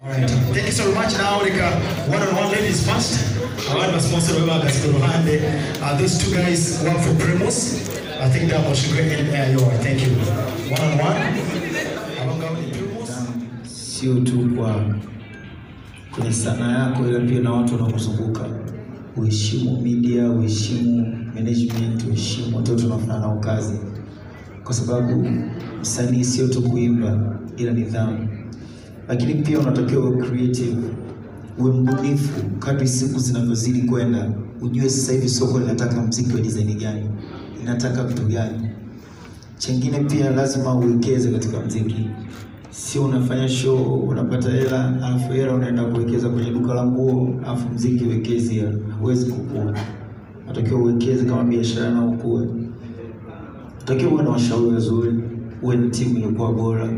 Alright, thank you so much. Now, one-on-one ladies first. Our sponsor, those two guys work for Primus. I think that was great. Thank you. One-on-one. Sio tu kwa kwenye sanaa yako, ila pia na watu wanaokuzunguka. Uheshimu media, uheshimu management, uheshimu watu tunafanya nao kazi, kwa sababu msanii sio tu kuimba, ila nidhamu. Lakini pia unatakiwa uwe creative, uwe mbunifu. Kadri siku zinavyozidi kwenda, ujue sasa hivi soko linataka muziki wa design gani, linataka vitu gani. Chengine pia lazima uwekeze katika muziki. Sio unafanya show, unapata hela, alafu hela unaenda kuwekeza kwenye duka la nguo, alafu muziki wekezi hela, huwezi kukua. Unatakiwa uwekeze kama biashara na ukue. Unatakiwa uwe na washauri wazuri, uwe na timu iliyokuwa bora,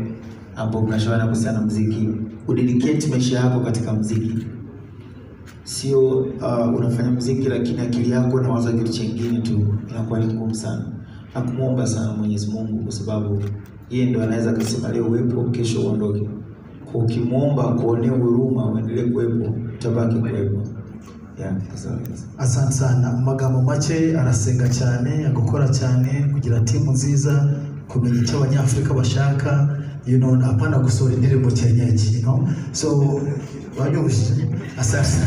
ambao mnashauriana kuhusiana na muziki. Udedicate maisha yako katika muziki. Sio unafanya muziki lakini akili yako inawaza kitu kingine tu, inakuwa ni ngumu sana. Na kumuomba sana Mwenyezi Mungu, kwa sababu yeye ndo anaweza kusema leo uwepo, kesho uondoke. Kwa ukimuomba kuonea huruma uendelee kuwepo, utabaki kuwepo. Asante sana. Amagambo make arasenga cyane, agukora cyane kugira timu nziza, kumenya icyo abanyafrika bashaka, apana gusohora indirimbo cyenyeji, So asante.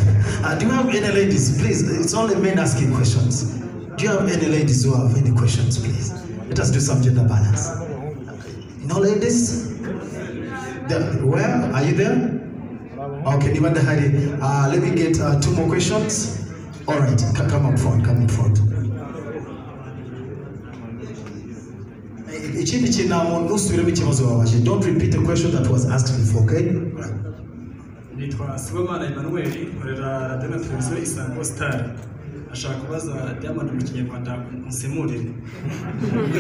Do you have any ladies, please? It's only men asking questions. Do you have any ladies who have any questions, please? Let us do some gender balance. No ladies? Where? Are you there? Okay, let me get 2 more questions. All right, come up front, come up front. Don't repeat the question that was asked before, okay? Nitwa Sibomana Emmanuel, nkorera radio na televiziyo Isango Star. Ashaka kubaza Diamond mu Kinyarwanda nsemurire.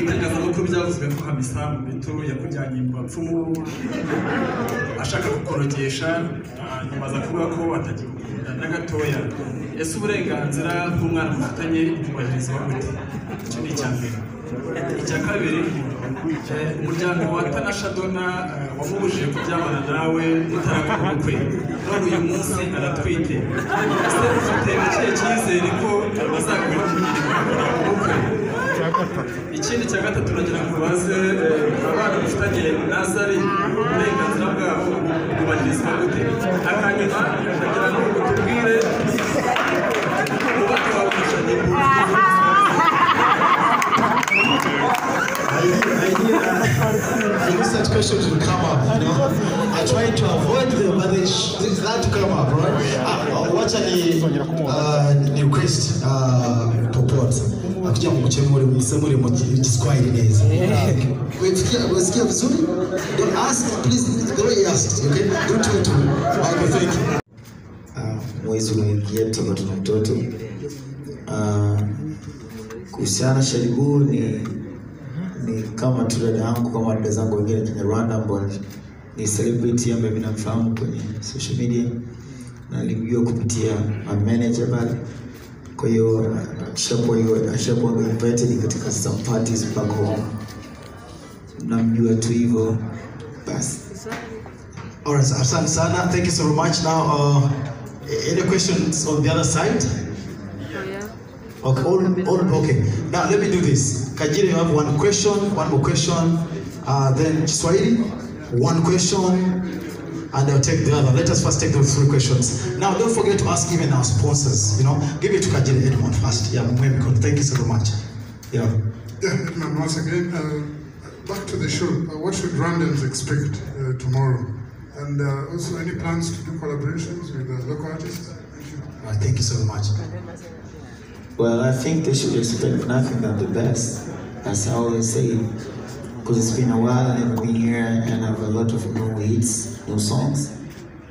Itangazamakuru byavuzwe ko Hamisa mu bito yakujyanye mu bapfumu. Ashaka gukorogesha, nyamaza kuvuga ko atagikunda na gatoya. Ese uburenganzira bw'umwana mufatanye kubahirizwa gute? Icyo ni cyambere. Icya kabiri, umuryango wa Shaddyboo wamubujije kubyamana nawe utarakora ubukwe. None uyu munsi aratwite. Ese ufite ikihe cyizere ko bazaguha ubukwe? Ikindi cya gatatu nagira ngo baze abana bafitanye Nazari uburenganzira bwabo bubahirizwa gute? Akanyuma nagira ngo utubwire ubaka wawe Shaddyboo. I knew such questions would come up, I tried to avoid them, but they had to come up, right? Watch any request purport. Akija mkuchemuri msemuri mjiskwahili neza. Wesikia vizuri? Don't ask, please, the way you asked, okay? Don't try to. Okay, thank you. Mwezi unaingia toka tuna mtoto. Kuhusiana Shaddyboo ni kama tu dada yangu, kama dada zangu wengine kwenye Rwanda, ambao ni celebrity ambaye mimi namfahamu kwenye social media na nilimjua kupitia my manager pale. Kwa hiyo ashapo invited katika some parties back home, namjua tu hivyo basi. Alright, asante sana. Thank you so much. Now any questions on the other side? Okay, okay. Now let me do this. Kajira, you have one more question. Then Swahili, one question, and I'll take the other. Let us first take those 3 questions. Now, don't forget to ask even our sponsors. Give it to Kajira Edmond first. Yeah, thank you so much. Yeah. Edmond, once again, back to the show. What should Rwandans expect tomorrow? And also, any plans to do collaborations with local artists? Thank you so much. Well, I think they should expect nothing but the best. As I always say, because it's been a while, I've never been here, and I have a lot of new hits, new songs.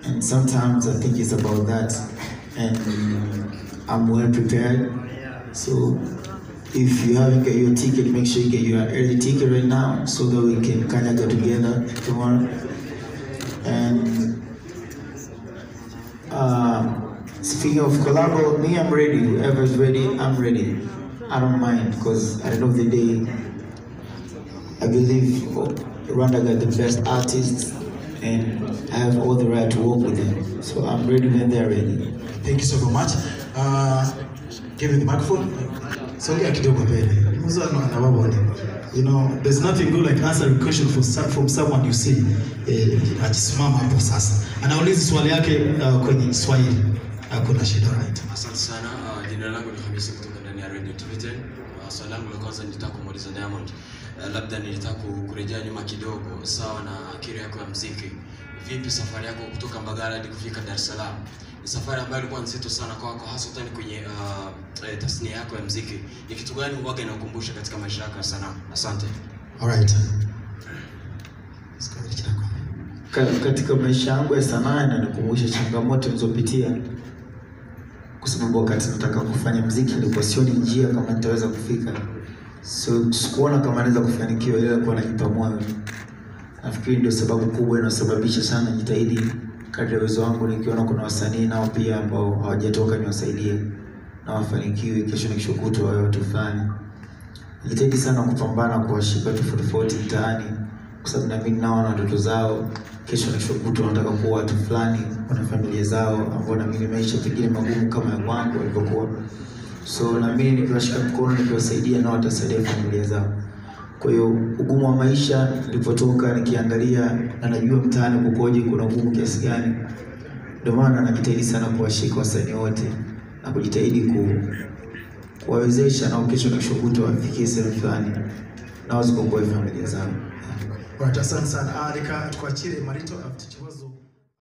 And sometimes I think it's about that. And I'm well prepared. So if you haven't got your ticket, make sure you get your early ticket right now so that we can kind of get together tomorrow. And speaking of collabo, me, I'm ready. Whoever's ready, I'm ready. I don't mind, because at the end of the day, I believe Rwanda got the best artists, and I have all the right to work with them. So I'm ready when they're ready. Thank you so much. Give me the microphone. So you know, there's nothing good like answering a question from someone you see. Ajisimama hapo sasa. Anauliza swali yake kwenye Kiswahili. Hakuna shida, right? Asante sana. Jina langu ni Hamisi kutoka ndani ya Radio TV10. Swali langu la kwanza nilitaka kumuuliza Diamond. Labda nilitaka kurejea nyuma kidogo sawa na career yako ya muziki. Vipi safari yako kutoka Mbagala hadi kufika Dar es Salaam? Ni safari ambayo ilikuwa nzito sana kwako, hasa tani kwenye tasnia yako ya muziki. Ni kitu gani uwaga inakukumbusha katika maisha yako ya sanaa? Asante. Alright. Katika maisha yangu ya sanaa inanikumbusha changamoto nilizopitia, kwa sababu wakati nataka kufanya muziki nilikuwa sioni njia kama nitaweza kufika. So sikuona kama naweza kufanikiwa, ila kwa najipa moyo. Nafikiri ndio sababu kubwa inasababisha sana jitahidi kadri ya uwezo wangu, nikiona kuna wasanii nao pia ambao hawajatoka niwasaidie na wafanikiwe kesho na kesho kutwa wao watu fulani. Jitahidi sana kupambana kuwashika tofauti mtaani, kwa sababu naamini nao na ndoto zao kesho na kesho kutwa wanataka kuwa watu fulani, wana familia zao ambao na mimi maisha pengine magumu kama ya kwangu walivyokuwa. So naamini nikiwashika mkono nikiwasaidia nao watasaidia familia zao. Kwa hiyo ugumu wa maisha nilipotoka nikiangalia na najua mtaani kukoje, kuna ugumu kiasi gani. Ndio maana najitahidi sana kuwashika wasanii wote na kujitahidi kuwawezesha na kesho na kesho kutwa wafikie sehemu fulani na waziko kwa familia zao. Asante sana. Tukuachie Marito after